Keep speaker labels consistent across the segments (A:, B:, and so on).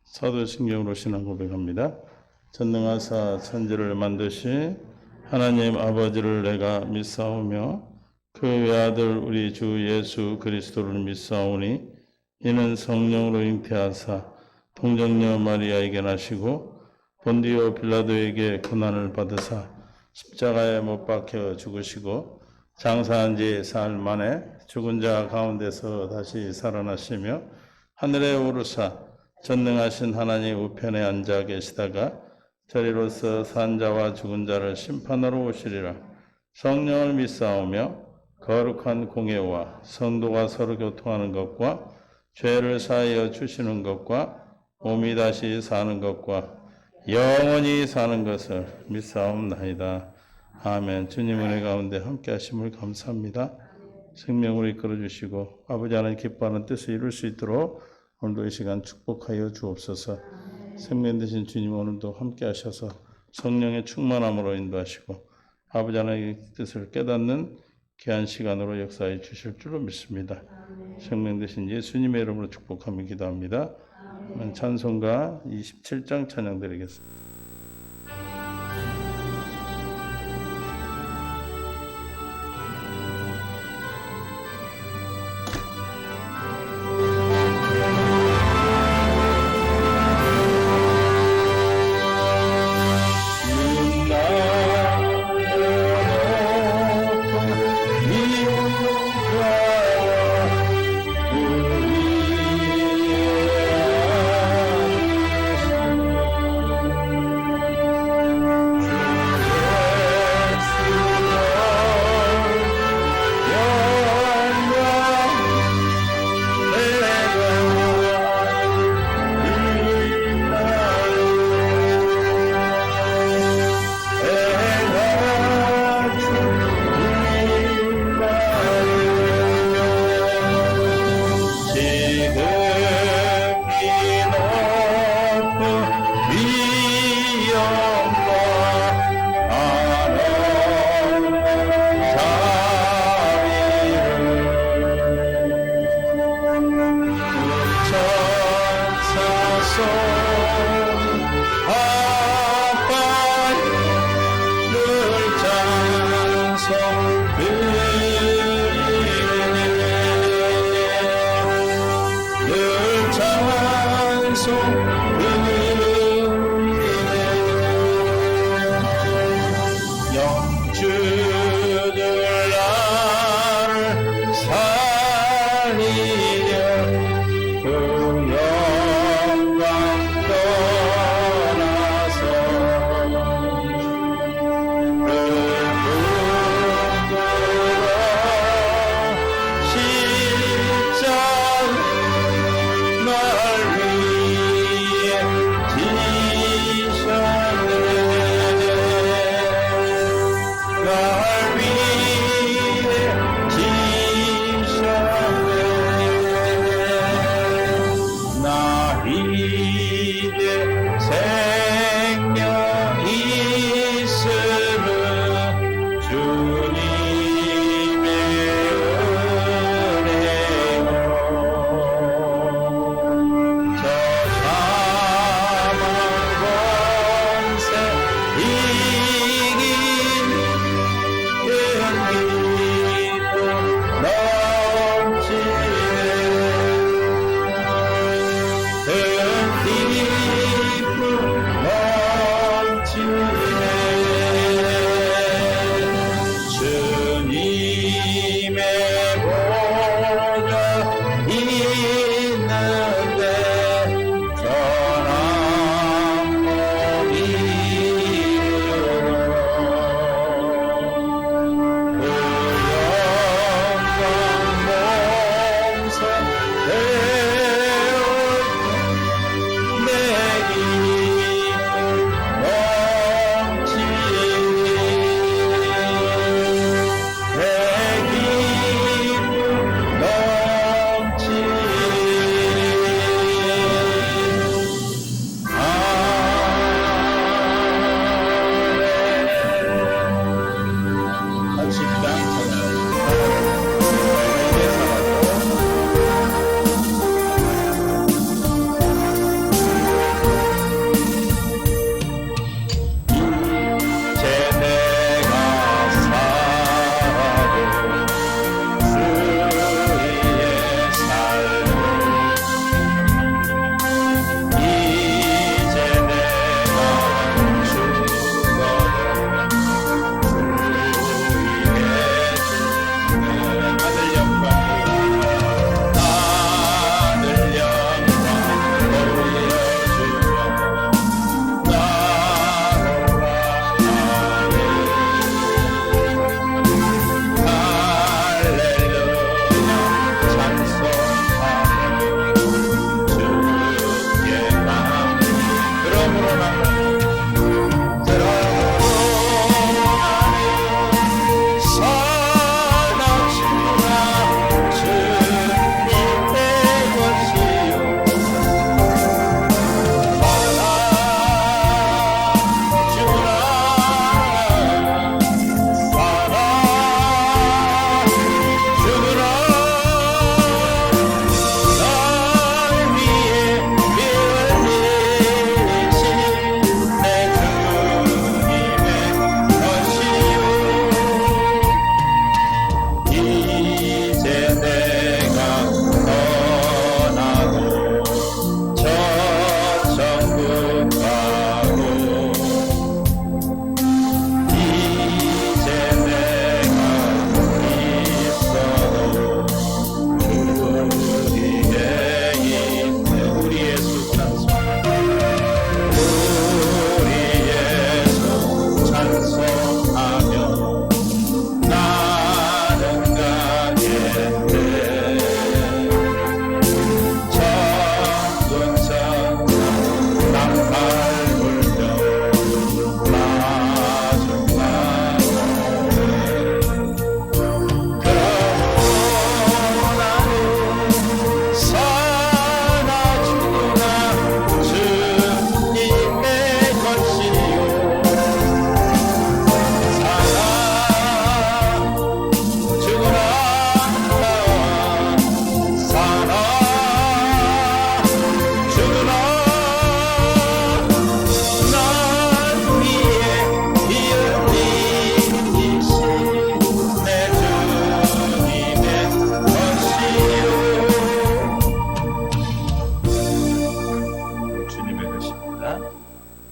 A: 사도신경으로 신앙 고백합니다. 전능하사 천지를 만드신 하나님 아버지를 내가 믿사오며 그 외아들 우리 주 예수 그리스도를 믿사오니 이는 성령으로 잉태하사 동정녀 마리아에게 나시고 본디오 빌라도에게 고난을 받으사 십자가에 못 박혀 죽으시고 장사한 지 사흘 만에 죽은 자 가운데서 다시 살아나시며 하늘에 오르사 전능하신 하나님 우편에 앉아 계시다가 저리로서 산 자와 죽은 자를 심판하러 오시리라. 성령을 믿사오며 거룩한 공예와 성도가 서로 교통하는 것과 죄를 사하여 주시는 것과 몸이 다시 사는 것과 영원히 사는 것을 믿사옵나이다. 아멘. 주님 은혜 가운데 함께 하심을 감사합니다. 생명을 이끌어 주시고 아버지 하나님 기뻐하는 뜻을 이룰 수 있도록 오늘도 이 시간 축복하여 주옵소서. 생명 되신 주님 오늘도 함께 하셔서 성령의 충만함으로 인도하시고 아버지 하나님의 뜻을 깨닫는 귀한 시간으로 역사해 주실 줄로 믿습니다. 생명 되신 예수님의 이름으로 축복하며 기도합니다. 찬송가 27장 찬양 드리겠습니다.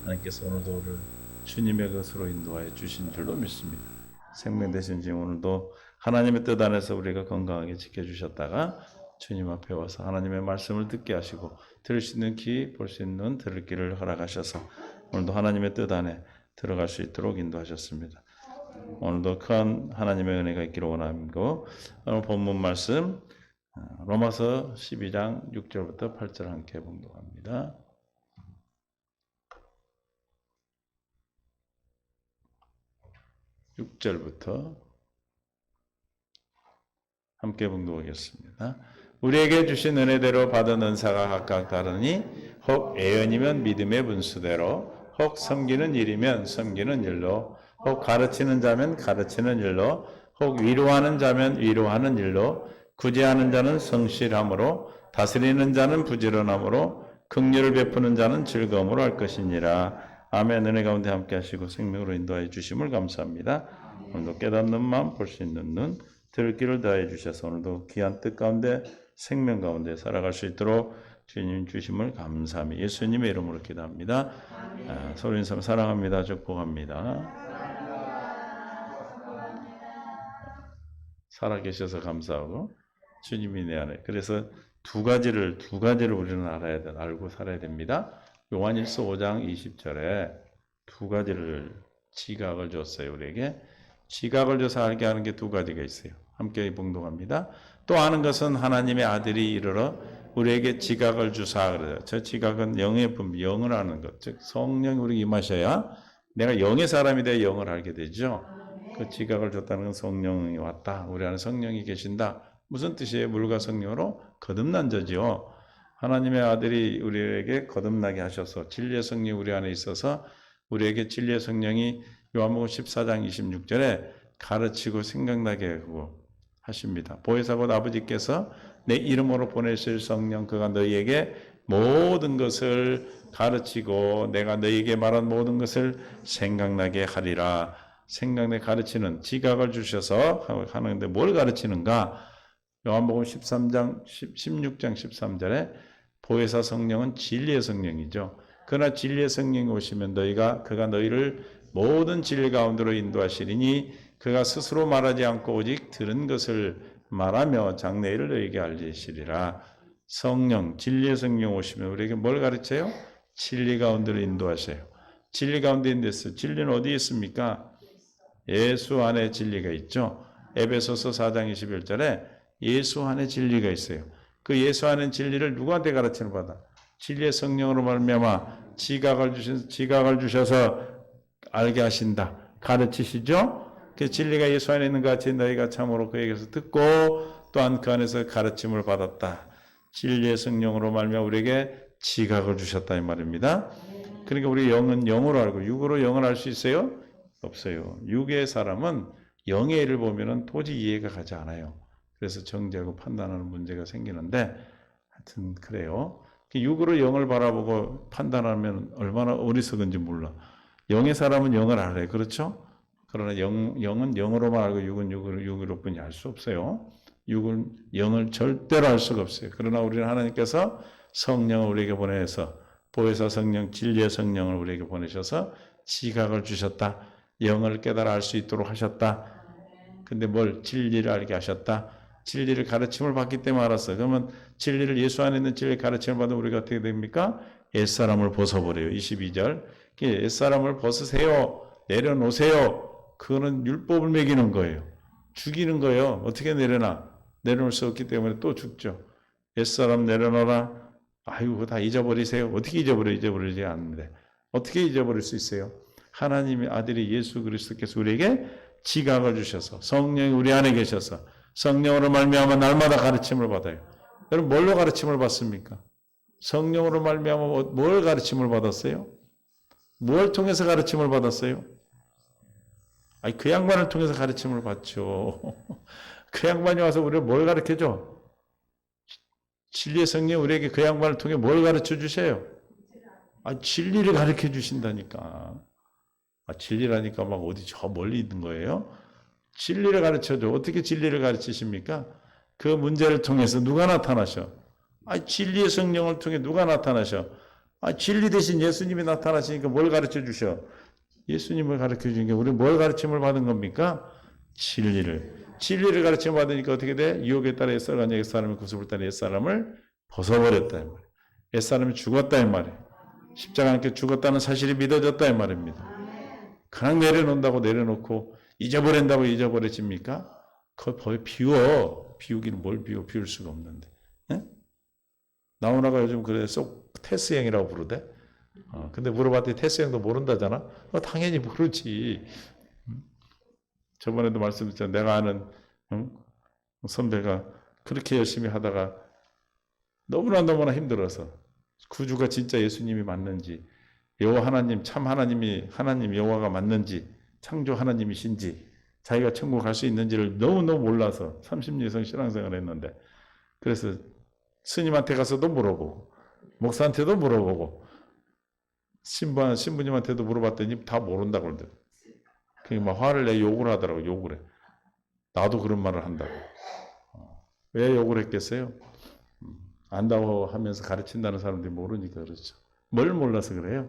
A: 하나님께서 오늘도 우리를 주님의 것으로 인도하여 주신 줄로 믿습니다. 생명 되신 지 오늘도 하나님의 뜻 안에서 우리가 건강하게 지켜주셨다가 주님 앞에 와서 하나님의 말씀을 듣게 하시고 들을 수 있는 귀, 볼 수 있는 들을 길을 허락하셔서 오늘도 하나님의 뜻 안에 들어갈 수 있도록 인도하셨습니다. 오늘도 큰 하나님의 은혜가 있기를 원하고 오늘 본문 말씀 로마서 12장 6절부터 8절 함께 봉독합니다. 6절부터 함께 봉독하겠습니다. 우리에게 주신 은혜대로 받은 은사가 각각 다르니 혹 예언이면 믿음의 분수대로 혹 섬기는 일이면 섬기는 일로 혹 가르치는 자면 가르치는 일로 혹 위로하는 자면 위로하는 일로 구제하는 자는 성실함으로 다스리는 자는 부지런함으로 긍휼을 베푸는 자는 즐거움으로 할 것이니라. 아멘. 은혜 가운데 함께 하시고 생명으로 인도하여 주심을 감사합니다. 오늘도 깨닫는 마음, 볼 수 있는 눈, 들을 길을 다해 주셔서 오늘도 귀한 뜻 가운데 생명 가운데 살아갈 수 있도록 주님 주심을 감사합니다. 예수님의 이름으로 기도합니다. 서로 인사 사랑합니다. 축복합니다. 살아계셔서 감사하고 주님이 내 안에. 그래서 두 가지를 우리는 알고 살아야 됩니다. 요한일서 5장 20절에 두 가지를 지각을 줬어요. 우리에게 지각을 줘서 알게 하는 게 두 가지가 있어요. 함께 봉독합니다. 또 아는 것은 하나님의 아들이 이르러 우리에게 지각을 주사 그래요. 저 지각은 영의 분, 영을 아는 것, 즉 성령이 우리 임하셔야 내가 영의 사람이 되어 영을 알게 되죠. 그 지각을 줬다는 건 성령이 왔다. 우리 안에 성령이 계신다. 무슨 뜻이에요? 물과 성령으로 거듭난 자지요. 하나님의 아들이 우리에게 거듭나게 하셔서 진리의 성령이 우리 안에 있어서 우리에게 진리의 성령이 요한복음 14장 26절에 가르치고 생각나게 하고 하십니다. 보혜사 곧 아버지께서 내 이름으로 보내실 성령 그가 너희에게 모든 것을 가르치고 내가 너희에게 말한 모든 것을 생각나게 하리라. 생각나게 가르치는 지각을 주셔서 하는데 뭘 가르치는가? 요한복음 16장 13절에 보혜사 성령은 진리의 성령이죠. 그러나 진리의 성령이 오시면 그가 너희를 모든 진리 가운데로 인도하시리니 그가 스스로 말하지 않고 오직 들은 것을 말하며 장래일을 너희에게 알리시리라. 성령, 진리의 성령 오시면 우리에게 뭘 가르쳐요? 진리 가운데로 인도하셔요. 진리 가운데 인도했어요. 진리는 어디에 있습니까? 예수 안에 진리가 있죠. 에베소서 4장 21절에 예수 안에 진리가 있어요. 그 예수 안에 진리를 누구한테 가르치는 바다? 진리의 성령으로 말미암아 지각을 주셔서 알게 하신다. 가르치시죠? 그 진리가 예수 안에 있는 것 같이 너희가 참으로 그에게서 듣고 또한 그 안에서 가르침을 받았다. 진리의 성령으로 말미암아 우리에게 지각을 주셨다 이 말입니다. 그러니까 우리 영은 영으로 알고 육으로 영을 알 수 있어요? 없어요. 육의 사람은 영의 일을 보면은 도저히 이해가 가지 않아요. 그래서 정죄하고 판단하는 문제가 생기는데 하여튼 그래요. 육으로 영을 바라보고 판단하면 얼마나 어리석은지 몰라. 영의 사람은 영을 알아요. 그렇죠? 그러나 영은 영으로만 알고 육은 육으로 뿐이 알 수 없어요. 육은 영을 절대로 알 수가 없어요. 그러나 우리는 하나님께서 성령을 우리에게 보내서 보혜사 성령, 진리의 성령을 우리에게 보내셔서 지각을 주셨다. 영을 깨달아 알 수 있도록 하셨다. 근데 뭘 진리를 알게 하셨다. 진리를 가르침을 받기 때문에 알았어요. 그러면 진리를 예수 안에 있는 진리를 가르침을 받으면 우리가 어떻게 됩니까? 옛사람을 벗어버려요. 22절. 옛사람을 벗으세요. 내려놓으세요. 그거는 율법을 매기는 거예요. 죽이는 거예요. 어떻게 내려놓을 수 없기 때문에 또 죽죠. 옛사람 내려놓아라. 아이고 그거 다 잊어버리세요. 어떻게 잊어버리지 않는데. 어떻게 잊어버릴 수 있어요? 하나님의 아들이 예수 그리스도께서 우리에게 지각을 주셔서 성령이 우리 안에 계셔서 성령으로 말미암아 날마다 가르침을 받아요. 여러분 뭘로 가르침을 받습니까? 성령으로 말미암아 뭘 가르침을 받았어요? 뭘 통해서 가르침을 받았어요? 아니 그 양반을 통해서 가르침을 받죠. 그 양반이 와서 우리를 뭘 가르쳐줘? 진리의 성령 우리에게 그 양반을 통해 뭘 가르쳐 주세요? 진리를 가르쳐 주신다니까. 진리라니까 막 어디 저 멀리 있는 거예요? 진리를 가르쳐줘. 어떻게 진리를 가르치십니까? 그 문제를 통해서 누가 나타나셔? 진리의 성령을 통해 누가 나타나셔? 진리 대신 예수님이 나타나시니까 뭘 가르쳐 주셔? 예수님을 가르쳐 주신 게 우리 뭘 가르침을 받은 겁니까? 진리를. 진리를 가르침을 받으니까 어떻게 돼? 유혹에 따라 옛사람, 옛사람의 구습을 따라 옛사람을 벗어버렸다. 이 말이에요. 옛사람이 죽었다. 이 말이에요. 십자가 함께 죽었다는 사실이 믿어졌다. 이 말입니다. 그냥 내려놓는다고 내려놓고 잊어버린다고 잊어버려집니까? 거의 비워. 비우기는 뭘 비울 수가 없는데. 예? 나훈아가 요즘 그래 쏙 테스형이라고 부르대. 근데 물어봤더니 테스형도 모른다잖아. 당연히 모르지. 저번에도 말씀드렸잖아. 내가 아는 선배가 그렇게 열심히 하다가 너무나 힘들어서 구주가 진짜 예수님이 맞는지, 여호와 하나님 참 하나님 여호와가 맞는지, 창조 하나님이신지, 자기가 천국 갈 수 있는지를 너무너무 몰라서 30년 이상 신앙생활을 했는데, 그래서 스님한테 가서도 물어보고 목사한테도 물어보고 신부님한테도 물어봤더니 다 모른다고 그러더라고요. 그러니까 막 화를 내 욕을 하더라고. 욕을 해. 나도 그런 말을 한다고. 왜 욕을 했겠어요? 안다고 하면서 가르친다는 사람들이 모르니까 그렇죠. 뭘 몰라서 그래요?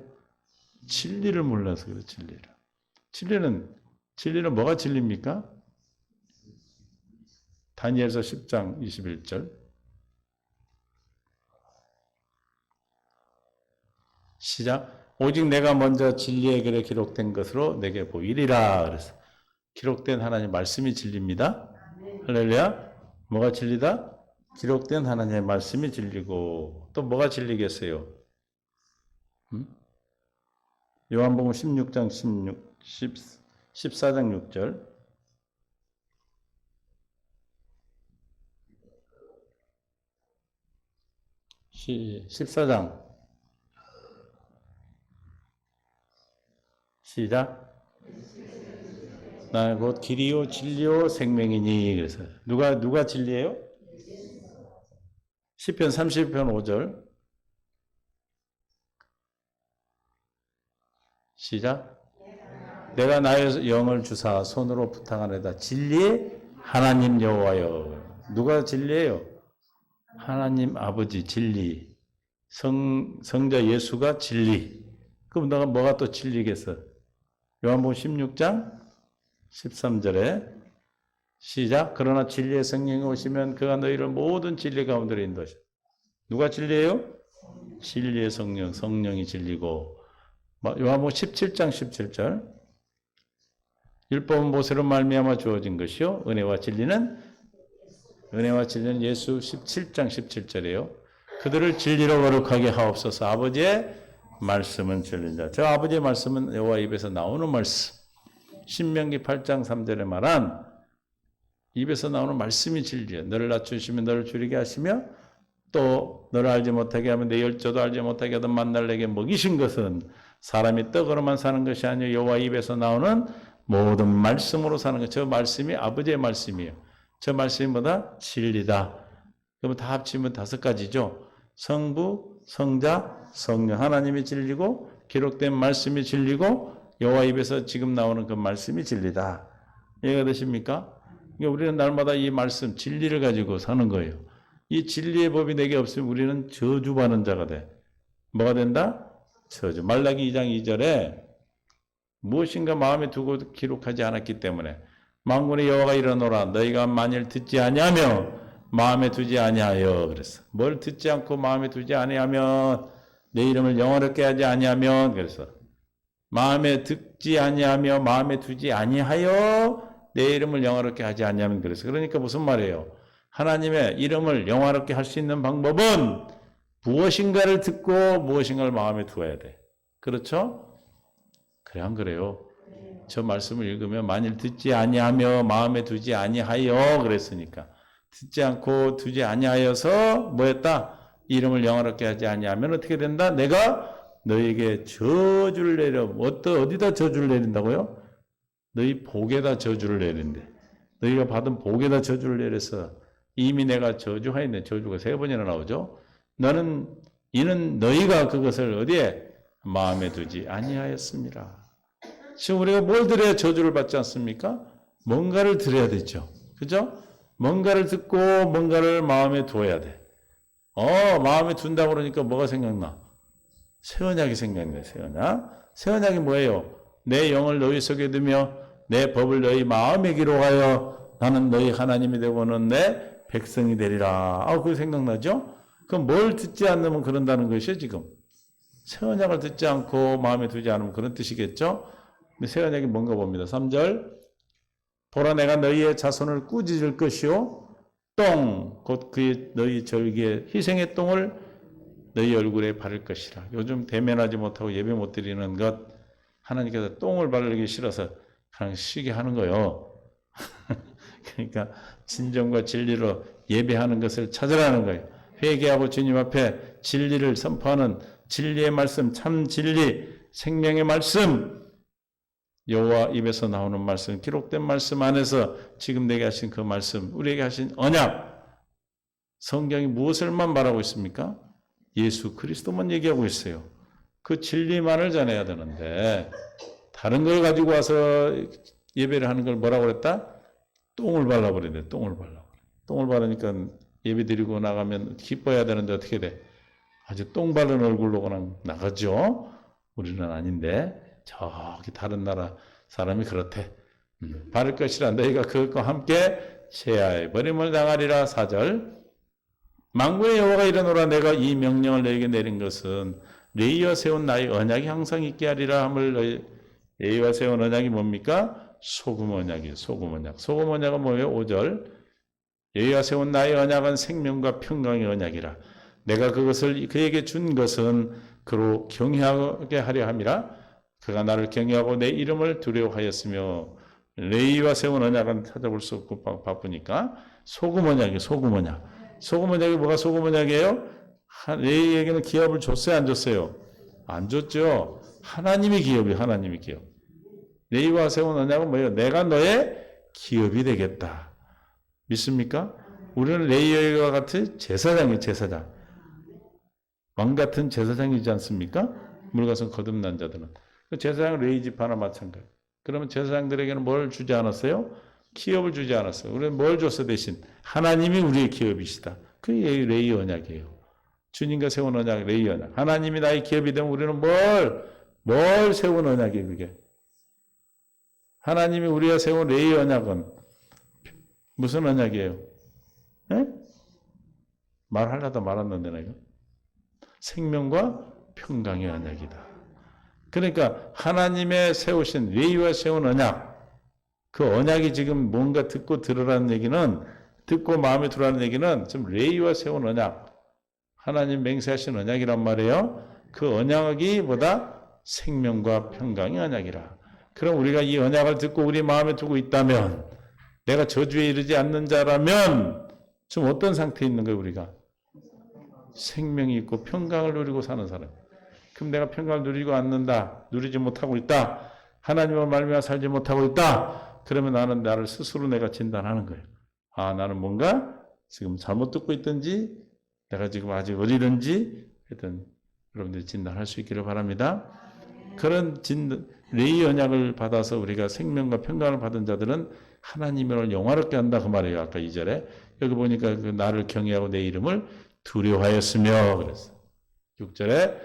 A: 진리를 몰라서 그래요. 진리는 뭐가 진리입니까? 다니엘서 10장 21절 시작. 오직 내가 먼저 진리의 글에 기록된 것으로 내게 보이리라. 그래서 기록된 하나님 말씀이 진리입니다. 할렐루야. 뭐가 진리다? 기록된 하나님의 말씀이 진리고, 또 뭐가 진리겠어요? 요한복음 16장 14장 6절 시 14장 시작. 나 곧 길이요 진리요 생명이니. 그래서 누가 진리예요? 시편 30편 5절 시작. 내가 나의 영을 주사 손으로 부탁하노다. 진리의 하나님 여호와여. 누가 진리예요? 하나님 아버지 진리. 성자 예수가 진리. 그럼 너가 뭐가 또 진리겠어? 요한복음 16장 13절에 시작. 그러나 진리의 성령이 오시면 그가 너희를 모든 진리 가운데로 인도하시오. 누가 진리예요? 진리의 성령이 진리고. 요한복음 17장 17절 율법은 모세로 말미암아 주어진 것이요 은혜와 진리는 예수 17장 17절이에요. 그들을 진리로 거룩하게 하옵소서. 아버지의 말씀은 진리다. 저 아버지의 말씀은 여호와 입에서 나오는 말씀. 신명기 8장 3절에 말한 입에서 나오는 말씀이 진리야. 너를 낮추시면 너를 줄이게 하시며 또 너를 알지 못하게 하면 내 열조도 알지 못하게 하던 만나를 내게 먹이신 것은 사람이 떡으로만 사는 것이 아니요 여호와 입에서 나오는 모든 말씀으로 사는 것. 저 말씀이 아버지의 말씀이에요. 저 말씀이 뭐다? 진리다. 그러면 다 합치면 5가지죠. 성부, 성자, 성령. 하나님이 진리고 기록된 말씀이 진리고 여호와 입에서 지금 나오는 그 말씀이 진리다. 이해가 되십니까? 그러니까 우리는 날마다 이 말씀, 진리를 가지고 사는 거예요. 이 진리의 법이 내게 없으면 우리는 저주받는 자가 돼. 뭐가 된다? 저주. 말라기 2장 2절에 무엇인가 마음에 두고 기록하지 않았기 때문에 만군의 여호와가 이르노라 너희가 만일 듣지 아니하며 마음에 두지 아니하여. 그래서 뭘 듣지 않고 마음에 두지 아니하면 내 이름을 영화롭게 하지 아니하면. 그래서 마음에 듣지 아니하며 마음에 두지 아니하여 내 이름을 영화롭게 하지 아니하면. 그러니까 무슨 말이에요? 하나님의 이름을 영화롭게 할 수 있는 방법은 무엇인가를 듣고 무엇인가를 마음에 두어야 돼. 그렇죠? 그래 안 그래요? 저 말씀을 읽으면 만일 듣지 아니하며 마음에 두지 아니하여 그랬으니까 듣지 않고 두지 아니하여서 뭐였다? 이름을 영화롭게 하지 아니하면 어떻게 된다? 내가 너에게 저주를 내려. 어디다 저주를 내린다고요? 너희 복에다 저주를 내린대. 너희가 받은 복에다 저주를 내려서 이미 내가 저주하였네. 저주가 3번이나 나오죠. 이는 너희가 그것을 어디에? 마음에 두지 아니하였습니다. 지금 우리가 뭘 드려야 저주를 받지 않습니까? 뭔가를 드려야 되죠. 그죠? 뭔가를 듣고 뭔가를 마음에 두어야 돼. 마음에 둔다고 그러니까 뭐가 생각나? 새 언약이 생명이에요. 새 언약. 새 언약이 뭐예요? 내 영을 너희 속에 두며 내 법을 너희 마음에 기록하여 나는 너희 하나님이 되고는 내 백성이 되리라. 그거 생각나죠? 그럼 뭘 듣지 않으면 그런다는 것이요, 지금. 새 언약을 듣지 않고 마음에 두지 않으면 그런 뜻이겠죠? 새 언약이 뭔가 봅니다. 3절. 보라 내가 너희의 자손을 꾸짖을 것이요 똥 곧 그의 너희 절기의 희생의 똥을 너희 얼굴에 바를 것이라. 요즘 대면하지 못하고 예배 못 드리는 것 하나님께서 똥을 바르기 싫어서 그냥 쉬게 하는 거예요. 그러니까 진정과 진리로 예배하는 것을 찾으라는 거예요. 회개하고 주님 앞에 진리를 선포하는 진리의 말씀, 참 진리, 생명의 말씀, 여호와 입에서 나오는 말씀, 기록된 말씀 안에서 지금 내게 하신 그 말씀, 우리에게 하신 언약, 성경이 무엇을만 말하고 있습니까? 예수 그리스도만 얘기하고 있어요. 그 진리만을 전해야 되는데 다른 걸 가지고 와서 예배를 하는 걸 뭐라고 그랬다? 똥을 발라버리네. 똥을 발라. 똥을 바르니까 예배 드리고 나가면 기뻐해야 되는데 어떻게 돼? 아주 똥 바른 얼굴로 그냥 나가죠. 우리는 아닌데 저기 다른 나라 사람이 그렇대. 바를 것이라 너희가 그것과 함께 쇠하에 버림을 당하리라. 4절. 만군의 여호와가 이르노라 내가 이 명령을 너희에게 내린 것은 레이와 세운 나의 언약이 항상 있게 하리라 함을. 레이와 세운 언약이 뭡니까? 소금 언약이에요. 소금 언약. 소금 언약은 뭐예요? 5절. 레이와 세운 나의 언약은 생명과 평강의 언약이라. 내가 그것을 그에게 준 것은 그로 경외하게 하려 함이라. 그가 나를 경외하고 내 이름을 두려워하였으며. 레이와 세운 언약은 찾아볼 수 없고 바쁘니까 소금 언약이에요. 소금 언약. 소금 언약이 뭐가 소금 언약이에요? 레이에게는 기업을 줬어요? 안 줬어요? 안 줬죠. 하나님이 기업이에요. 하나님이 기업. 레이와 세운 언약은 뭐예요? 내가 너의 기업이 되겠다. 믿습니까? 우리는 레이와 같은 제사장이에요. 제사장. 왕 같은 제사장이지 않습니까? 물가서 거듭난 자들은. 제사장은 레이 지파나 마찬가지. 그러면 제사장들에게는 뭘 주지 않았어요? 기업을 주지 않았어요. 우리는 뭘 줬어 대신? 하나님이 우리의 기업이시다. 그게 레이 언약이에요. 주님과 세운 언약, 레이 언약. 하나님이 나의 기업이 되면 우리는 뭘 세운 언약이에요, 그게? 하나님이 우리가 세운 레이 언약은 무슨 언약이에요? 에? 말하려다 말았는데, 내가. 생명과 평강의 언약이다. 그러니까 하나님의 세우신 레이와 세운 언약, 그 언약이 지금 뭔가 듣고 들으라는 얘기는, 듣고 마음에 들으라는 얘기는 지금 레이와 세운 언약, 하나님 맹세하신 언약이란 말이에요. 그 언약이 뭐다? 생명과 평강의 언약이라. 그럼 우리가 이 언약을 듣고 우리 마음에 두고 있다면, 내가 저주에 이르지 않는 자라면 지금 어떤 상태에 있는 거예요, 우리가? 생명이 있고 평강을 누리고 사는 사람. 그럼 내가 평강을 누리고 않는다, 누리지 못하고 있다, 하나님을 말미암아 살지 못하고 있다, 그러면 나는 나를 스스로 내가 진단하는 거예요. 아, 나는 뭔가 지금 잘못 듣고 있든지 내가 지금 아직 어리든지 하여튼 여러분들이 진단할 수 있기를 바랍니다. 그런 레이 언약을 받아서 우리가 생명과 평강을 받은 자들은 하나님을 영화롭게 한다 그 말이에요. 아까 2절에 여기 보니까 그 나를 경외하고 내 이름을 두려워하였으며 그랬어. 6절에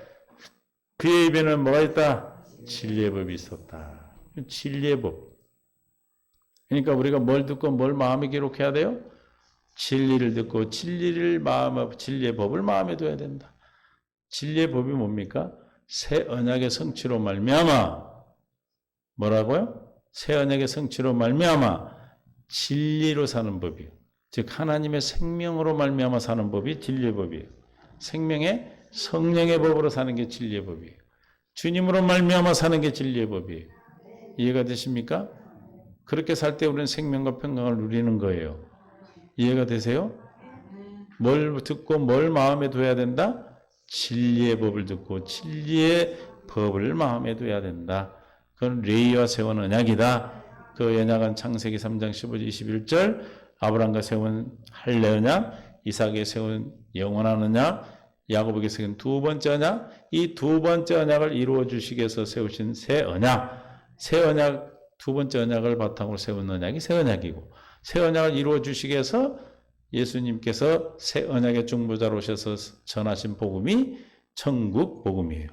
A: 그의 입에는 뭐가 있다? 진리의 법이 있었다. 진리의 법. 그러니까 우리가 뭘 듣고 뭘 마음에 기록해야 돼요? 진리를 듣고 진리의 법을 마음에 둬야 된다. 진리의 법이 뭡니까? 새 언약의 성취로 말미암아 뭐라고요? 새 언약의 성취로 말미암아 진리로 사는 법이에요. 즉 하나님의 생명으로 말미암아 사는 법이 진리의 법이에요. 생명의 성령의 법으로 사는 게 진리의 법이에요. 주님으로 말미암아 사는 게 진리의 법이에요. 이해가 되십니까? 그렇게 살 때 우리는 생명과 평강을 누리는 거예요. 이해가 되세요? 뭘 듣고 뭘 마음에 둬야 된다? 진리의 법을 듣고 진리의 법을 마음에 둬야 된다. 그건 레이와 세운 언약이다. 그 언약은 창세기 3장 15절 21절 아브라함과 세운 할례 언약, 이삭에 세운 영원한 언약, 야곱에게 세운 두 번째 언약, 이 두 번째 언약을 이루어 주시기 위해서 세우신 새 언약, 새 언약 두 번째 언약을 바탕으로 세운 언약이 새 언약이고, 새 언약을 이루어 주시기 위해서 예수님께서 새 언약의 중보자로 오셔서 전하신 복음이 천국 복음이에요.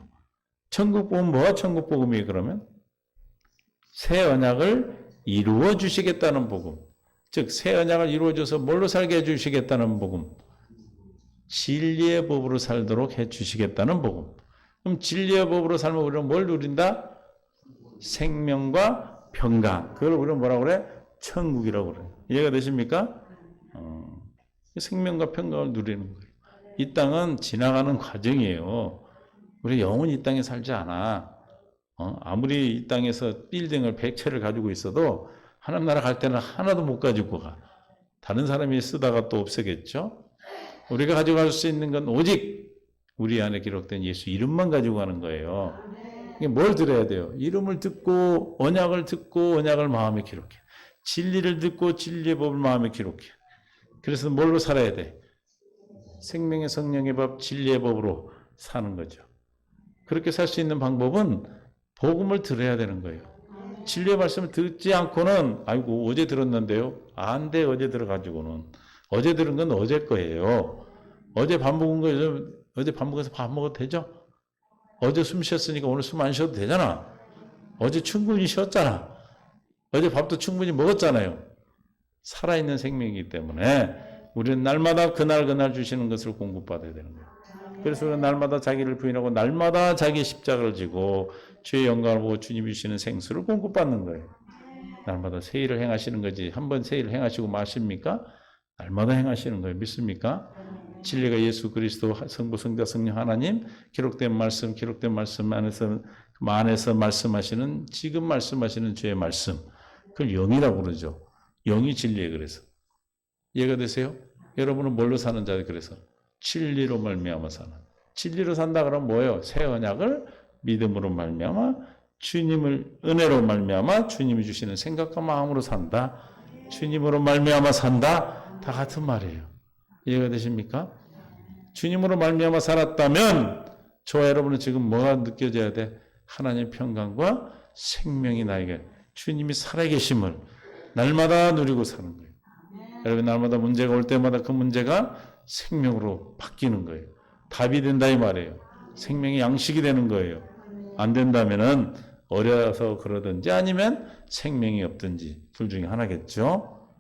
B: 천국 복음 뭐가 천국 복음이에요 그러면? 새 언약을 이루어 주시겠다는 복음. 즉 새 언약을 이루어 줘서 뭘로 살게 해 주시겠다는 복음. 진리의 법으로 살도록 해 주시겠다는 복음. 그럼 진리의 법으로 살면 우리는 뭘 누린다? 생명과 평강. 그걸 우리는 뭐라고 그래? 천국이라고 그래. 이해가 되십니까? 생명과 평강을 누리는 거예요. 이 땅은 지나가는 과정이에요. 우리 영원히 이 땅에 살지 않아. 아무리 이 땅에서 빌딩을 100채를 가지고 있어도 하나님 나라 갈 때는 하나도 못 가지고 가. 다른 사람이 쓰다가 또 없애겠죠? 우리가 가져갈 수 있는 건 오직 우리 안에 기록된 예수 이름만 가지고 가는 거예요. 이게 뭘 들어야 돼요? 이름을 듣고 언약을 듣고 언약을 마음에 기록해. 진리를 듣고 진리의 법을 마음에 기록해. 그래서 뭘로 살아야 돼? 생명의 성령의 법, 진리의 법으로 사는 거죠. 그렇게 살 수 있는 방법은 복음을 들어야 되는 거예요. 진리의 말씀을 듣지 않고는 아이고 어제 들었는데요. 안 돼 어제 들어가지고는. 어제 들은 건 어제 거예요. 어제 밥 먹은 거 어제 밥 먹어서 밥 먹어도 되죠? 어제 숨 쉬었으니까 오늘 숨 안 쉬어도 되잖아. 어제 충분히 쉬었잖아. 어제 밥도 충분히 먹었잖아요. 살아있는 생명이기 때문에 우리는 날마다 그날 주시는 것을 공급받아야 되는 거예요. 그래서 우리는 날마다 자기를 부인하고 날마다 자기 십자가를 지고 주의 영광을 보고 주님이 주시는 생수를 공급받는 거예요. 날마다 새 일을 행하시는 거지. 한번 새 일을 행하시고 마십니까? 날마다 행하시는 거예요. 믿습니까? 진리가 예수 그리스도 성부 성자 성령 하나님 기록된 말씀 안에서 말씀하시는 지금 말씀하시는 주의 말씀 그걸 영이라고 그러죠. 영이 진리예요. 그래서 이해가 되세요? 여러분은 뭘로 사는 자들 그래서 진리로 말미암아 사는. 진리로 산다 그러면 뭐예요? 새 언약을 믿음으로 말미암아 주님을 은혜로 말미암아 주님이 주시는 생각과 마음으로 산다. 주님으로 말미암아 산다. 다 같은 말이에요. 이해가 되십니까? 주님으로 말미암아 살았다면 저와 여러분은 지금 뭐가 느껴져야 돼? 하나님의 평강과 생명이 나에게 주님이 살아계심을 날마다 누리고 사는 거예요. 여러분 날마다 문제가 올 때마다 그 문제가 생명으로 바뀌는 거예요. 답이 된다 이 말이에요. 생명이 양식이 되는 거예요. 안 된다면은 어려서 그러든지 아니면 생명이 없든지 둘 중에 하나겠죠.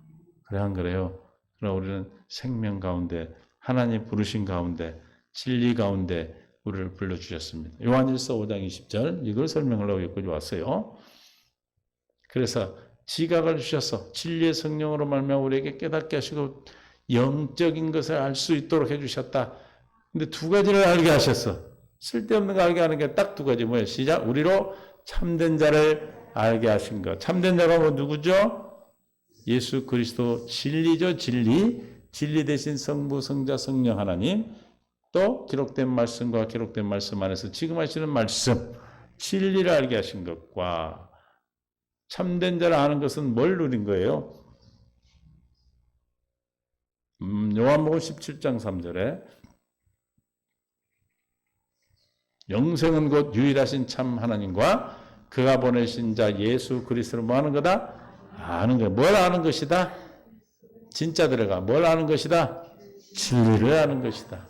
B: 그래 안 그래요? 그러나 우리는 생명 가운데 하나님 부르신 가운데 진리 가운데 우리를 불러주셨습니다. 요한일서 5장 20절 이걸 설명하려고 여기까지 왔어요. 그래서 지각을 주셔서 진리의 성령으로 말미암아 우리에게 깨닫게 하시고 영적인 것을 알 수 있도록 해주셨다. 근데 두 가지를 알게 하셨어. 쓸데없는 거 알게 하는 게 딱 두 가지. 뭐예요? 시작. 우리로 참된 자를 알게 하신 것. 참된 자가 뭐 누구죠? 예수 그리스도 진리죠. 진리 대신 성부 성자 성령 하나님 또 기록된 말씀과 기록된 말씀 안에서 지금 하시는 말씀 진리를 알게 하신 것과 참된 자를 아는 것은 뭘 누린 거예요? 요한복음 17장 3절에 영생은 곧 유일하신 참 하나님과 그가 보내신 자 예수 그리스도를 뭐 하는 거다? 아는 거야. 뭘 아는 것이다? 진짜 들어가. 뭘 아는 것이다? 진리를 아는 것이다.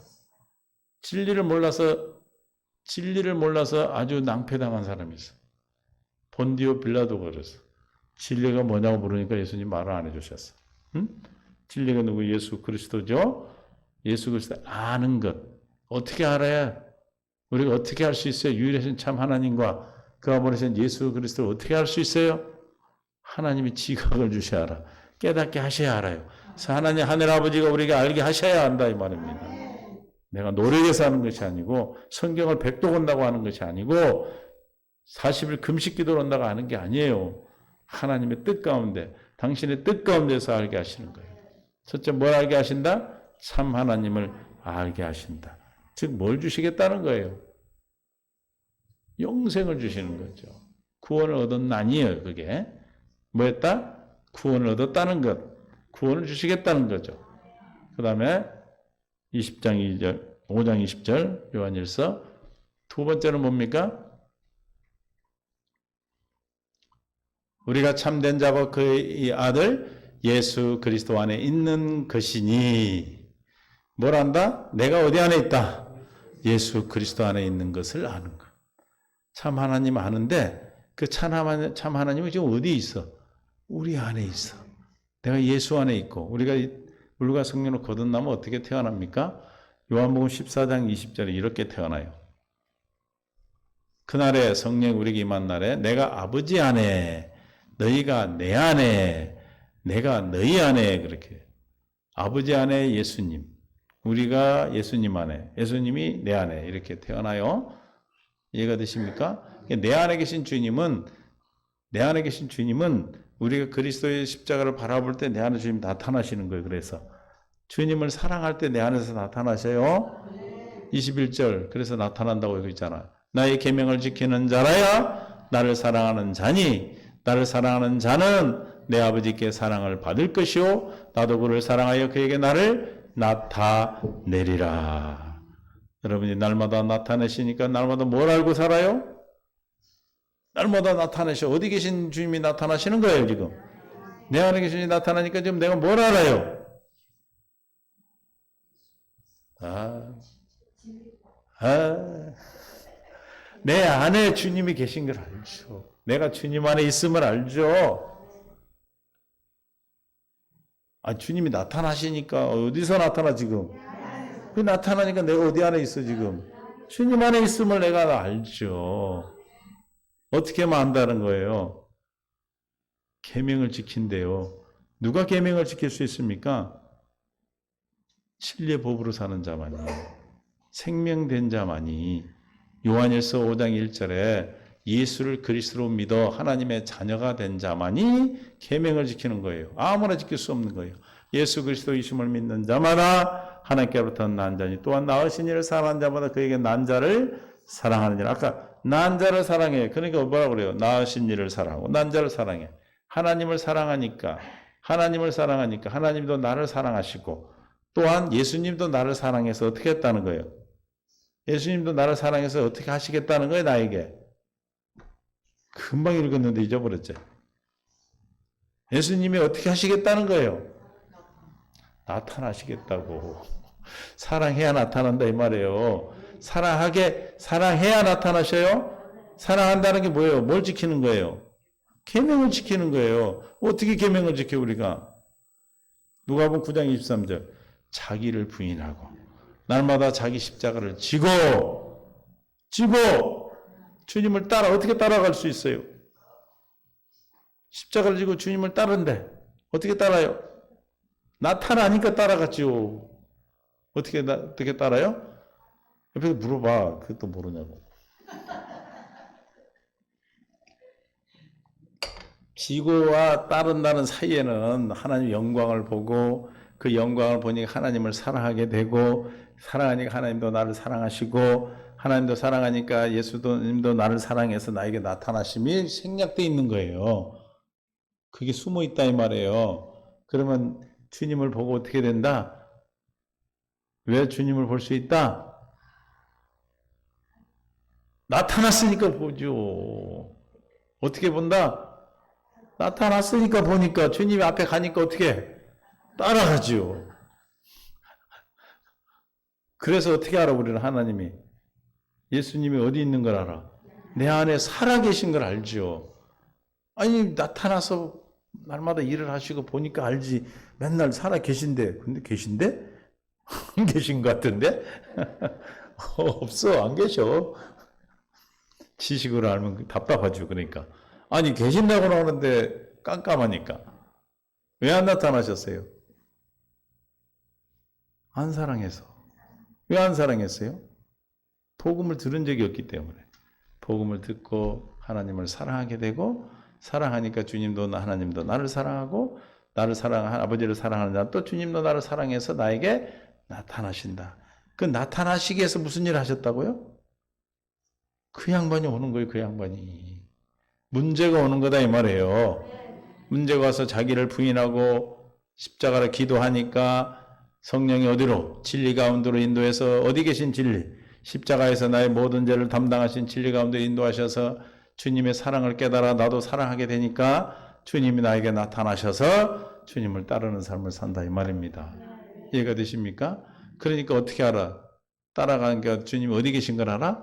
B: 진리를 몰라서 아주 낭패당한 사람이 있어. 본디오 빌라도가 그랬어. 진리가 뭐냐고 물으니까 예수님 말을 안 해주셨어. 응? 진리가 누구? 예수 그리스도죠. 예수 그리스도 아는 것. 어떻게 알아야? 우리가 어떻게 할 수 있어요? 유일하신 참 하나님과 그가 보내신 예수 그리스도를 어떻게 할 수 있어요? 하나님이 지각을 주셔야 알아. 깨닫게 하셔야 알아요. 그래서 하나님 하늘 아버지가 우리에게 알게 하셔야 한다 이 말입니다. 내가 노력해서 하는 것이 아니고 성경을 100도 본다고 하는 것이 아니고 40일 금식 기도를 한다고 하는 게 아니에요. 하나님의 뜻 가운데 당신의 뜻 가운데서 알게 하시는 거예요. 첫째 뭘 알게 하신다? 참 하나님을 알게 하신다. 즉 뭘 주시겠다는 거예요? 영생을 주시는 거죠. 구원을 얻었나니에요. 그게 뭐였다? 구원을 얻었다는 것. 구원을 주시겠다는 거죠. 그 다음에 20장 2절, 5장 20절 요한일서 두 번째는 뭡니까? 우리가 참된 자고 그의 아들 예수 그리스도 안에 있는 것이니 뭘 안다? 내가 어디 안에 있다? 예수 그리스도 안에 있는 것을 아는 것. 참 하나님 아는데 그 참 하나님은 지금 어디에 있어? 우리 안에 있어. 내가 예수 안에 있고 우리가 물과 성령으로 거듭나면 어떻게 태어납니까? 요한복음 14장 20절에 이렇게 태어나요. 그날에 성령 우리에게 임한 날에 내가 아버지 안에 너희가 내 안에 내가 너희 안에 그렇게 아버지 안에 예수님 우리가 예수님 안에 예수님이 내 안에 이렇게 태어나요. 이해가 되십니까? 내 안에 계신 주님은 우리가 그리스도의 십자가를 바라볼 때 내 안에 주님이 나타나시는 거예요. 그래서 주님을 사랑할 때 내 안에서 나타나셔요. 21절 그래서 나타난다고 여기 있잖아. 나의 계명을 지키는 자라야 나를 사랑하는 자니 나를 사랑하는 자는 내 아버지께 사랑을 받을 것이요 나도 그를 사랑하여 그에게 나를 나타내리라. 여러분이 날마다 나타내시니까 날마다 뭘 알고 살아요? 날마다 나타내셔. 어디 계신 주님이 나타나시는 거예요 지금. 내 안에 계신 주님이 나타나니까 지금 내가 뭘 알아요? 내 안에 주님이 계신 걸 알죠. 내가 주님 안에 있음을 알죠. 주님이 나타나시니까 어디서 나타나 지금? 그 나타나니까 내가 어디 안에 있어 지금? 주님 안에 있음을 내가 알죠. 어떻게 하면 안다는 거예요? 계명을 지킨대요. 누가 계명을 지킬 수 있습니까? 진리의 법으로 사는 자만이, 생명된 자만이. 요한일서 5장 1절에 예수를 그리스도로 믿어 하나님의 자녀가 된 자만이 계명을 지키는 거예요. 아무나 지킬 수 없는 거예요. 예수 그리스도이심을 믿는 자마다 하나님께로부터 난 자니 또한 낳으신 이를 사랑하는 자마다 그에게 난 자를 사랑하는 자. 아까 난 자를 사랑해. 그러니까 뭐라고 그래요? 낳으신 이를 사랑하고 난 자를 사랑해. 하나님을 사랑하니까 하나님도 나를 사랑하시고 또한 예수님도 나를 사랑해서 어떻게 했다는 거예요? 예수님도 나를 사랑해서 어떻게 하시겠다는 거예요, 나에게? 금방 읽었는데 잊어버렸죠. 예수님이 어떻게 하시겠다는 거예요? 나타나시겠다고. 사랑해야 나타난다 이 말이에요. 사랑해야 나타나셔요? 사랑한다는 게 뭐예요? 뭘 지키는 거예요? 계명을 지키는 거예요. 어떻게 계명을 지켜 우리가? 누가복음 9장 23절 자기를 부인하고 날마다 자기 십자가를 지고 주님을 따라 어떻게 따라갈 수 있어요? 십자가를 지고 주님을 따른대. 어떻게 따라요? 나타나니까 따라갔지요. 어떻게 따라요? 옆에서 물어봐. 그것도 모르냐고. 지고와 따른다는 사이에는 하나님 영광을 보고 그 영광을 보니까 하나님을 사랑하게 되고 사랑하니까 하나님도 나를 사랑하시고 하나님도 사랑하니까 예수님도 나를 사랑해서 나에게 나타나심이 생략되어 있는 거예요. 그게 숨어 있다 이 말이에요. 그러면 주님을 보고 어떻게 된다? 왜 주님을 볼 수 있다? 나타났으니까 보죠. 어떻게 본다? 나타났으니까 보니까 주님이 앞에 가니까 어떻게 따라가죠. 그래서 어떻게 알아 우리는 하나님이 예수님이 어디 있는 걸 알아. 내 안에 살아계신 걸 알죠. 아니 나타나서 날마다 일을 하시고 보니까 알지. 맨날 살아계신데 근데 계신데? 안 계신 것 같은데? 없어 안 계셔. 지식으로 알면 답답하죠. 그러니까 아니 계신다고 나오는데 깜깜하니까 왜 안 나타나셨어요? 안 사랑해서. 왜 안 사랑했어요? 복음을 들은 적이 없기 때문에. 복음을 듣고 하나님을 사랑하게 되고 사랑하니까 주님도 하나님도 나를 사랑하고 나를 사랑한 아버지를 사랑하는 자 또 주님도 나를 사랑해서 나에게 나타나신다. 그 나타나시기 위해서 무슨 일을 하셨다고요? 그 양반이 오는 거예요. 그 양반이. 문제가 오는 거다 이 말이에요. 문제가 와서 자기를 부인하고 십자가를 기도하니까 성령이 어디로? 진리 가운데로 인도해서 어디 계신 진리? 십자가에서 나의 모든 죄를 담당하신 진리 가운데 인도하셔서 주님의 사랑을 깨달아 나도 사랑하게 되니까 주님이 나에게 나타나셔서 주님을 따르는 삶을 산다 이 말입니다. 이해가 되십니까? 그러니까 어떻게 알아? 따라가니까 주님이 어디 계신 걸 알아?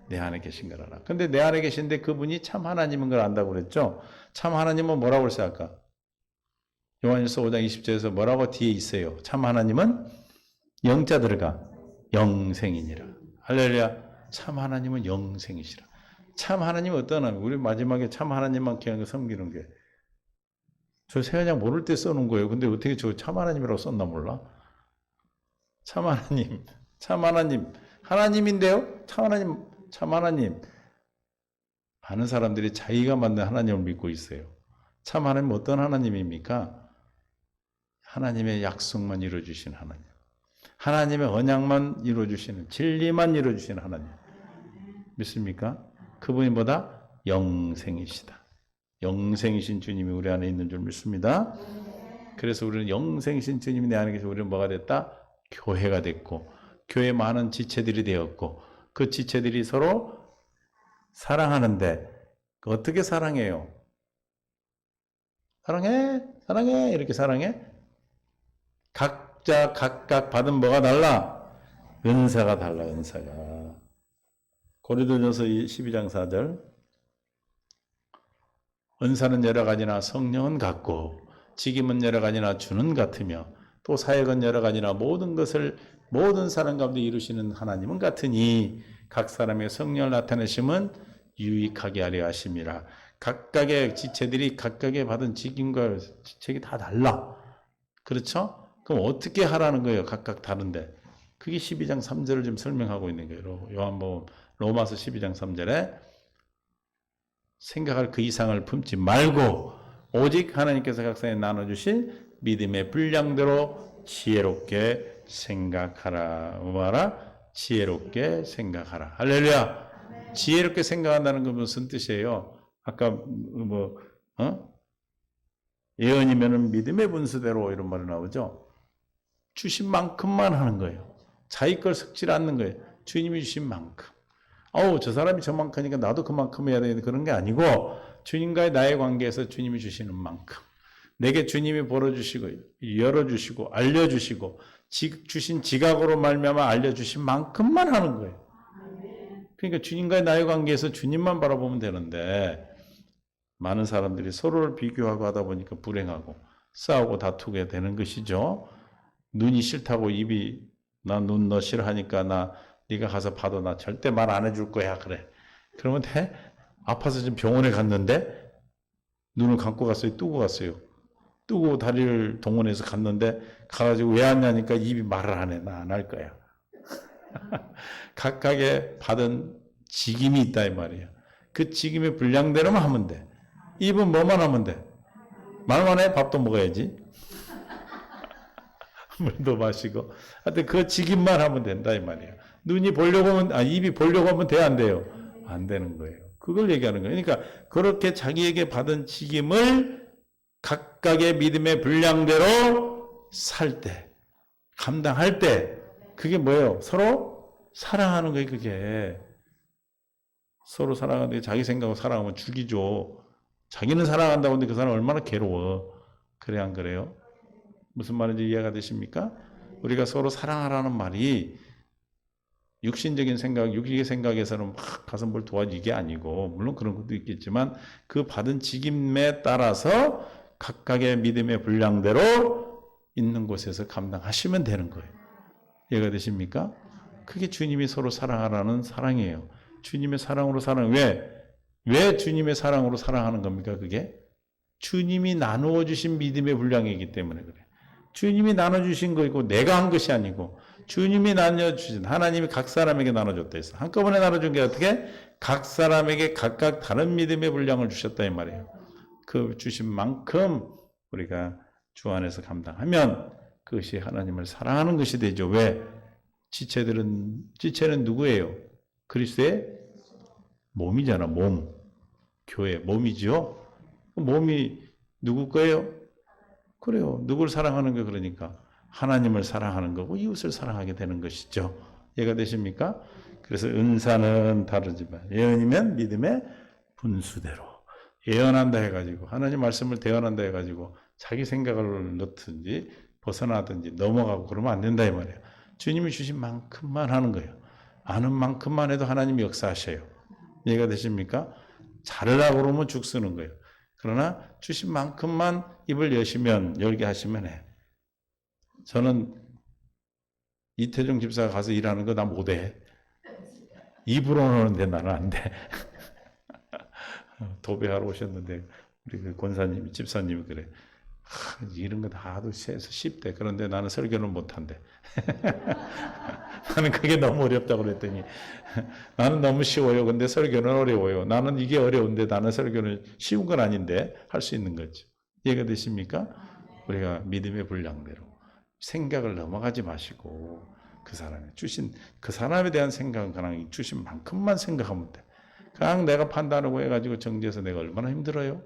B: 내 안에 계신 걸 알아. 근데 내 안에 계신데 그분이 참 하나님인 걸 안다고 그랬죠. 참 하나님은 뭐라고 그랬어요 아까? 요한일서 5장 20절에서 뭐라고 뒤에 있어요. 참 하나님은 영자 들어가 영생이니라. 할렐루야. 참 하나님은 영생이시라. 참 하나님은 어떤 하나님? 우리 마지막에 참 하나님만 그냥 섬기는 게 저 세연양 모를 때 써놓은 거예요. 근데 어떻게 저 참 하나님이라고 썼나 몰라? 참 하나님, 참 하나님, 하나님인데요? 참 하나님, 참 하나님. 많은 사람들이 자기가 만든 하나님을 믿고 있어요. 참 하나님은 어떤 하나님입니까? 하나님의 약속만 이루어주신 하나님. 하나님의 언약만 이루어주시는, 진리만 이루어주시는 하나님. 믿습니까? 그분이 보다 영생이시다. 영생이신 주님이 우리 안에 있는 줄 믿습니다. 그래서 우리는 영생이신 주님이 내 안에 계셔서 우리는 뭐가 됐다? 교회가 됐고, 교회 많은 지체들이 되었고, 그 지체들이 서로 사랑하는데, 어떻게 사랑해요? 사랑해, 사랑해, 이렇게 사랑해? 각자 각각 받은 뭐가 달라? 은사가 달라, 은사가. 고린도전서 12장 4절. 은사는 여러 가지나 성령은 같고 직임은 여러 가지나 주는 같으며 또 사역은 여러 가지나 모든 것을 모든 사람 가운데 이루시는 하나님은 같으니 각 사람의 성령을 나타내심은 유익하게 하려 하심이라. 각각의 지체들이 각각의 받은 직임과 직책이 다 달라. 그렇죠? 그럼 어떻게 하라는 거예요? 각각 다른데. 그게 12장 3절을 좀 설명하고 있는 거예요. 요한복음 로마서 12장 3절에 생각할 그 이상을 품지 말고 오직 하나님께서 각 사람에 나눠주신 믿음의 분량대로 지혜롭게 생각하라. 뭐하라? 지혜롭게 생각하라. 할렐루야. 지혜롭게 생각한다는 건 무슨 뜻이에요? 아까 예언이면은 믿음의 분수대로 이런 말이 나오죠. 주신 만큼만 하는 거예요. 자기 걸 섞지 않는 거예요. 주님이 주신 만큼. 저 사람이 저만큼이니까 나도 그만큼 해야 되는 그런 게 아니고 주님과의 나의 관계에서 주님이 주시는 만큼 내게 주님이 벌어주시고 열어주시고 알려주시고 주신 지각으로 말미암아 알려주신 만큼만 하는 거예요. 그러니까 주님과의 나의 관계에서 주님만 바라보면 되는데 많은 사람들이 서로를 비교하고 하다 보니까 불행하고 싸우고 다투게 되는 것이죠. 눈이 싫다고 입이 나 눈 너 싫어하니까 네가 가서 봐도 나 절대 말 안 해줄 거야 그래. 그러면 돼? 아파서 지금 병원에 갔는데 눈을 감고 갔어요? 뜨고 갔어요? 뜨고 다리를 동원해서 갔는데 가가지고 왜 왔냐니까 입이 말을 안 해. 나 안 할 거야. 각각의 받은 직임이 있다 이 말이에요. 그 직임의 분량대로만 하면 돼. 입은 뭐만 하면 돼? 말만 해? 밥도 먹어야지. 물도 마시고. 하여튼 그 직임만 하면 된다 이 말이에요. 눈이 보려고 하면, 입이 보려고 하면 돼, 안 돼요? 안 되는 거예요. 그걸 얘기하는 거예요. 그러니까 그렇게 자기에게 받은 직임을 각각의 믿음의 분량대로 살 때, 감당할 때, 그게 뭐예요? 서로 사랑하는 거예요, 그게. 서로 사랑하는데 자기 생각으로 사랑하면 죽이죠. 자기는 사랑한다고 하는데 그 사람 얼마나 괴로워. 그래, 안 그래요? 무슨 말인지 이해가 되십니까? 우리가 서로 사랑하라는 말이 육신적인 생각, 육식의 생각에서는 막 가서 뭘 도와주는 게 아니고, 물론 그런 것도 있겠지만, 그 받은 직임에 따라서 각각의 믿음의 분량대로 있는 곳에서 감당하시면 되는 거예요. 이해가 되십니까? 그게 주님이 서로 사랑하라는 사랑이에요. 주님의 사랑으로 왜 주님의 사랑으로 사랑하는 겁니까, 그게? 주님이 나누어 주신 믿음의 분량이기 때문에 그래. 주님이 나눠주신 거이고 내가 한 것이 아니고 주님이 나눠주신 하나님이 각 사람에게 나눠줬다 했어. 한꺼번에 나눠준 게 어떻게? 각 사람에게 각각 다른 믿음의 분량을 주셨다 이 말이에요. 그 주신 만큼 우리가 주 안에서 감당하면 그것이 하나님을 사랑하는 것이 되죠. 왜? 지체는 누구예요? 그리스도의 몸이잖아. 몸. 교회 몸이죠. 몸이 누구 거예요? 그래요. 누굴 사랑하는 거 그러니까 하나님을 사랑하는 거고 이웃을 사랑하게 되는 것이죠. 이해가 되십니까? 그래서 은사는 다르지만 예언이면 믿음의 분수대로 예언한다 해가지고 하나님 말씀을 대언한다 해가지고 자기 생각을 넣든지 벗어나든지 넘어가고 그러면 안 된다 이 말이에요. 주님이 주신 만큼만 하는 거예요. 아는 만큼만 해도 하나님이 역사하셔요. 이해가 되십니까? 잘하려고 그러면 죽 쓰는 거예요. 그러나 주신 만큼만 입을 열게 하시면 해. 저는 이태종 집사가 가서 일하는 거 나 못해. 입으로는 하는데 나는 안 돼. 도배하러 오셨는데 우리 그 권사님이 집사님이 그래. 이런 거 다 하도 쉽대. 그런데 나는 설교는 못한대. 나는 그게 너무 어렵다고 그랬더니 나는 너무 쉬워요. 근데 설교는 어려워요. 나는 이게 어려운데 나는 설교는 쉬운 건 아닌데 할 수 있는 거죠. 이해가 되십니까? 우리가 믿음의 분량대로 생각을 넘어가지 마시고 그 사람이 주신 그 사람에 대한 생각은 그냥 주신 만큼만 생각하면 돼. 그냥 내가 판단하고 해가지고 정지해서 내가 얼마나 힘들어요.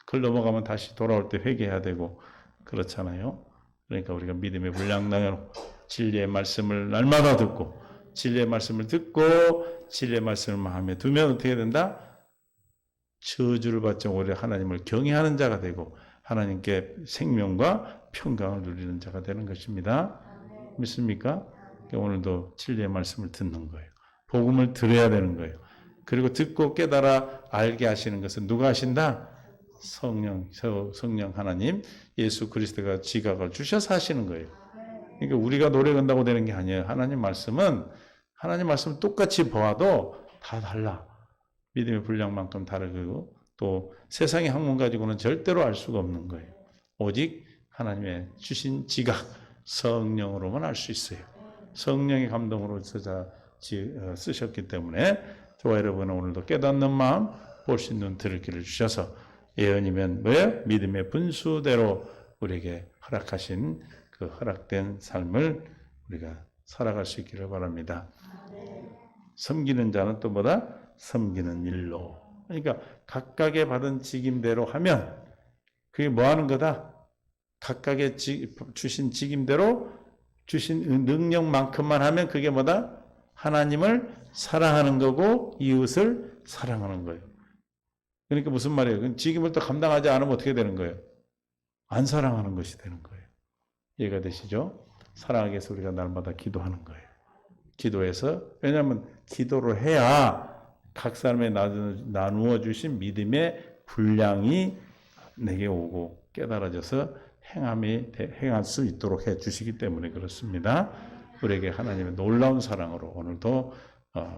B: 그걸 넘어가면 다시 돌아올 때 회개해야 되고 그렇잖아요. 그러니까 우리가 믿음의 분량대로 진리의 말씀을 날마다 듣고 진리의 말씀을 듣고 진리의 말씀을 마음에 두면 어떻게 된다? 저주를 받지 오래 하나님을 경외하는 자가 되고 하나님께 생명과 평강을 누리는 자가 되는 것입니다. 믿습니까? 오늘도 진리의 말씀을 듣는 거예요. 복음을 들어야 되는 거예요. 그리고 듣고 깨달아 알게 하시는 것은 누가 하신다? 성령 하나님, 예수 그리스도가 지각을 주셔서 하시는 거예요. 그러니까 우리가 노래 건다고 되는 게 아니에요. 하나님 말씀은 똑같이 보아도 다 달라. 믿음의 분량만큼 다르고 또 세상의 학문 가지고는 절대로 알 수가 없는 거예요. 오직 하나님의 주신 지각, 성령으로만 알 수 있어요. 성령의 감동으로 쓰셨기 때문에 저와 여러분은 오늘도 깨닫는 마음, 볼 수 있는 들을 길을 주셔서 예언이면 뭐예요? 믿음의 분수대로 우리에게 허락하신 그 허락된 삶을 우리가 살아갈 수 있기를 바랍니다. 섬기는 자는 또 뭐다? 섬기는 일로. 그러니까 각각의 받은 직임대로 하면 그게 뭐 하는 거다? 각각의 주신 직임대로 주신 능력만큼만 하면 그게 뭐다? 하나님을 사랑하는 거고 이웃을 사랑하는 거예요. 그러니까 무슨 말이에요? 직임을 또 감당하지 않으면 어떻게 되는 거예요? 안 사랑하는 것이 되는 거예요. 이해가 되시죠? 사랑하기 위해서 우리가 날마다 기도하는 거예요. 기도해서, 왜냐하면 기도를 해야 각 사람에 나누어 주신 믿음의 분량이 내게 오고 깨달아져서 행할 수 있도록 해 주시기 때문에 그렇습니다. 우리에게 하나님의 놀라운 사랑으로 오늘도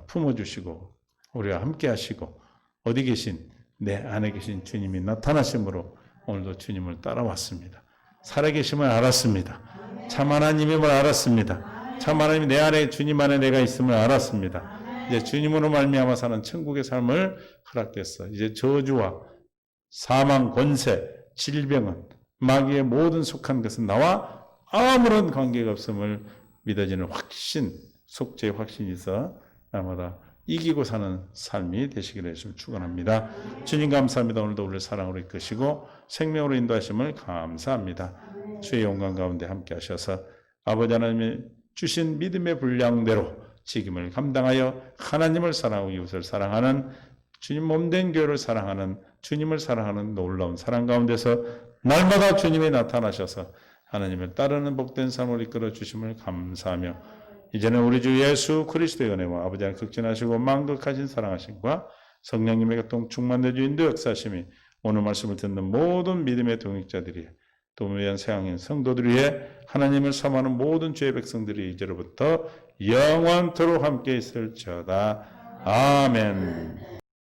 B: 품어주시고 우리와 함께 하시고 어디 계신 내 안에 계신 주님이 나타나심으로 오늘도 주님을 따라왔습니다. 살아계심을 알았습니다. 참 하나님임을 알았습니다. 참 하나님 내 안에 주님 안에 내가 있음을 알았습니다. 이제 주님으로 말미암아 사는 천국의 삶을 허락됐어. 이제 저주와 사망, 권세, 질병은 마귀의 모든 속한 것은 나와 아무런 관계가 없음을 믿어지는 확신, 속죄의 확신이 있어 날마다 이기고 사는 삶이 되시기를 예수님 축원합니다. 주님 감사합니다. 오늘도 우리를 사랑으로 이끄시고 생명으로 인도하심을 감사합니다. 주의 영광 가운데 함께 하셔서 아버지 하나님이 주신 믿음의 분량대로 직임을 감당하여 하나님을 사랑하고 이웃을 사랑하는 주님 몸된 교회를 사랑하는 주님을 사랑하는 놀라운 사랑 가운데서 날마다 주님이 나타나셔서 하나님을 따르는 복된 삶을 이끌어 주심을 감사하며 이제는 우리 주 예수 그리스도의 은혜와 아버지 하나님 극진하시고 만극하신 사랑하심과 성령님의 교통 충만된 주인도 역사하심이 오늘 말씀을 듣는 모든 믿음의 동역자들이 또 위한 세상인 성도들 위해 하나님을 사모하는 모든 죄의 백성들이 이제로부터 영원토록 함께 있을지어다. 아멘.